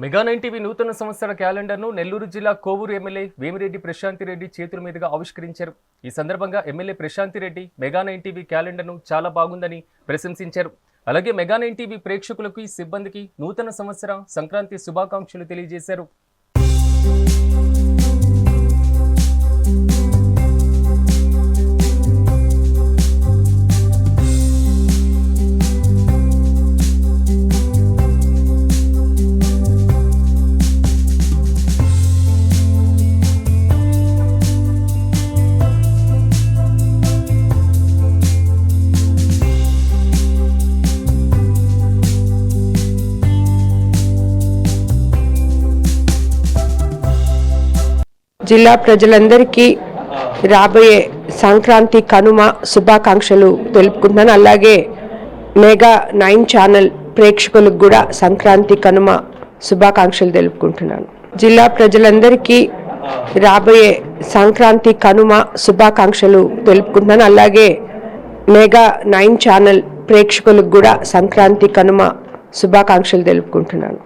Mega 9 TV నూతన సంవత్సర క్యాలెండర్ను నెల్లూరు జిల్లా కోవూరు ఎమ్మెల్యే వేమిరెడ్డి ప్రశాంతిరెడ్డి చేతుల మీదుగా ఆవిష్కరించారు. ఈ సందర్భంగా ఎమ్మెల్యే ప్రశాంతిరెడ్డి మెగా 9 టీవీ క్యాలెండర్ను చాలా బాగుందని ప్రశంసించారు. అలాగే మెగా 9 టీవీ ప్రేక్షకులకు సిబ్బందికి నూతన సంవత్సర సంక్రాంతి శుభాకాంక్షలు తెలియజేశారు. జిల్లా ప్రజలందరికీ రాబోయే సంక్రాంతి కనుమ శుభాకాంక్షలు తెలుపుకుంటున్నాను. అలాగే మెగా 9 ఛానల్ ప్రేక్షకులకు కూడా సంక్రాంతి కనుమ శుభాకాంక్షలు తెలుపుకుంటున్నాను. జిల్లా ప్రజలందరికీ రాబోయే సంక్రాంతి కనుమ శుభాకాంక్షలు తెలుపుకుంటున్నాను. అలాగే మెగా 9 ఛానల్ ప్రేక్షకులకు కూడా సంక్రాంతి కనుమ శుభాకాంక్షలు తెలుపుకుంటున్నాను.